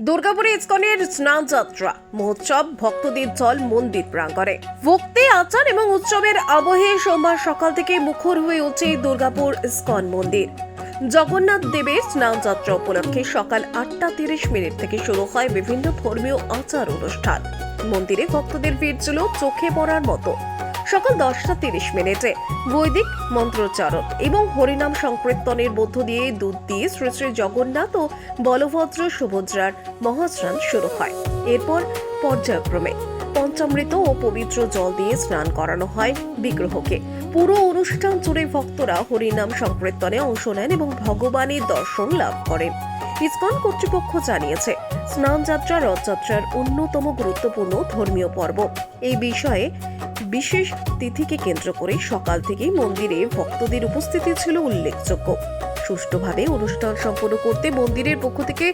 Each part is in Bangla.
দুর্গাপুরে ইসকনের স্নান যাত্রা মহোৎসব ভক্তদের জল মন্দির প্রাঙ্গণে ভক্তি আচার এবং উৎসবের আবহে সোমবার সকাল থেকে মুখর হয়ে উঠছে দুর্গাপুর ইসকন মন্দির। জগন্নাথ দেবের স্নান যাত্রা উপলক্ষে সকাল 8:30 থেকে শুরু হয় বিভিন্ন ধর্মীয় আচার অনুষ্ঠান। মন্দিরে ভক্তদের ভিড় ছিল চোখে পড়ার মতো। সকাল 10:30 বৈদিক মন্ত্রোচ্চারণ এবং হরিনাম সংকীর্তনের মধ্য দিয়ে দুধ দিয়ে শ্রী শ্রী জগন্নাথ ও বলভদ্র সুভদ্রার মহাস্নান শুরু হয়। এরপর পর্যায়ক্রমে পঞ্চামৃত ও পবিত্র জল দিয়ে স্নান করানো হয় বিগ্রহকে। পুরো অনুষ্ঠান জুড়ে ভক্তরা হরিনাম সংকীর্তনে অংশ নেন এবং ভগবানের দর্শন লাভ করেন। ইসকন কর্তৃপক্ষ জানিয়েছে, স্নান যাত্রা রথযাত্রার অন্যতম গুরুত্বপূর্ণ ধর্মীয় পর্ব। এই বিষয়ে বিশেষ তিথিকে কেন্দ্র করে সকাল থেকেই মন্দিরে ভক্তদের উপস্থিতি ছিল উল্লেখযোগ্য। সুষ্ঠুভাবে অনুষ্ঠান সম্পন্ন করতে মন্দিরের পক্ষ থেকে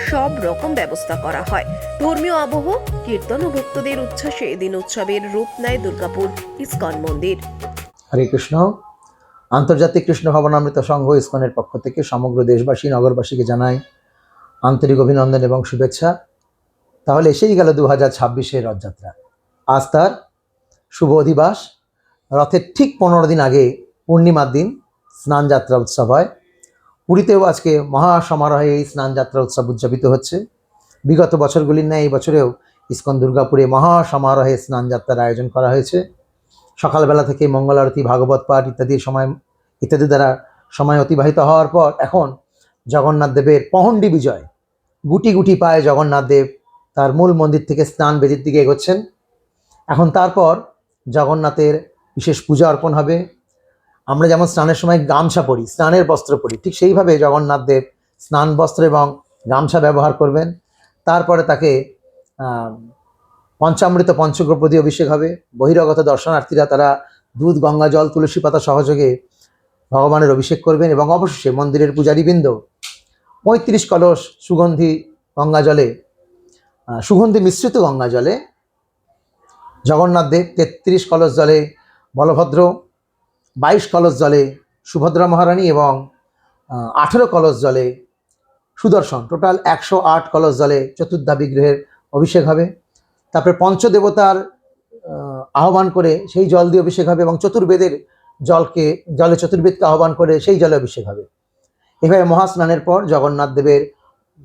সব রকম ব্যবস্থা করা হয়। ধর্মীয় আবহ, কীর্তন ও ভক্তদের উচ্ছ্বাসে এদিন উৎসবের রূপ নেয় দুর্গাপুর ইসকন মন্দির। হরে কৃষ্ণ। আন্তর্জাতিক কৃষ্ণ ভবনামৃত সংঘ ইসকনের পক্ষ থেকে সমগ্র দেশবাসী নগরবাসীকে জানাই আন্তরিক অভিনন্দন এবং শুভেচ্ছা। তাহলে এসেই গেল 2026-এর রথযাত্রা। আজ তার শুভ অধিবাস। রথের ঠিক 15 দিন আগে পূর্ণিমার দিন স্নান যাত্রা উৎসব হয়। পুরীতেও আজকে মহাসমারোহে এই স্নান যাত্রা উৎসব উদযাপিত হচ্ছে। বিগত বছরগুলির ন্যায় এই বছরেও ইসকন দুর্গাপুরে মহাসমারোহে স্নান যাত্রার আয়োজন করা হয়েছে। সকালবেলা থেকে মঙ্গল আরতি, ভাগবত পাঠ ইত্যাদি দ্বারা সময় অতিবাহিত হওয়ার পর এখন জগন্নাথ দেবের পহণ্ডি বিজয়। গুটি গুটি পায়ে জগন্নাথ দেব তার মূল মন্দির থেকে স্নান বেদির দিকে এগোচ্ছেন। এখন তারপর জগন্নাথের বিশেষ পূজা অর্পণ হবে। আমরা যেমন স্নানের সময় গামছা পরি, স্নানের বস্ত্র পরি, ঠিক সেইভাবে জগন্নাথ দেব স্নান বস্ত্র এবং গামছা ব্যবহার করবেন। তারপরে তাকে পঞ্চামৃত পঞ্চগব্য দিয়ে অভিষেক হবে। বহিরাগত দর্শনার্থীরা তারা দুধ, গঙ্গা জল, তুলসী পাতা সহযোগে ভগবানের অভিষেক করবেন এবং অবশেষে মন্দিরের পূজারীবৃন্দ 35 কলস সুগন্ধি মিশ্রিত গঙ্গা জলে জগন্নাথ দেব, 33 কলস জলে বলভদ্র, 22 কলস জলে সুভদ্রা মহারানী এবং 18 কলস জলে সুদর্শন, টোটাল 108 কলস জলে চতুর্ধা বিগ্রহের অভিষেক হবে। তারপরে পঞ্চদেবতার আহ্বান করে সেই জল দিয়ে অভিষেক হবে এবং চতুর্বেদের জলে চতুর্বেদকে আহ্বান করে সেই জলে অভিষেক হবে। এভাবে মহাস্নানের পর জগন্নাথ দেবের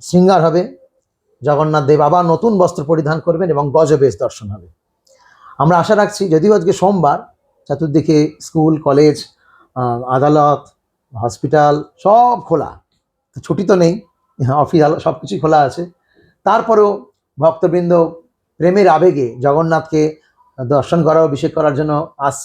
শৃঙ্গার হবে। জগন্নাথ দেব আবার নতুন বস্ত্র পরিধান করবেন এবং গজবেশ দর্শন হবে। আমরা আশা রাখছি, যদিও আজকে সোমবার, চতুর্দিকে স্কুল, কলেজ, আদালত, হসপিটাল সব খোলা, ছুটি তো নেই, অফিস সব কিছুই খোলা আছে। তারপরেও ভক্তবৃন্দ প্রেমের আবেগে জগন্নাথকে দর্শন করা, অভিষেক করার জন্য আসছে।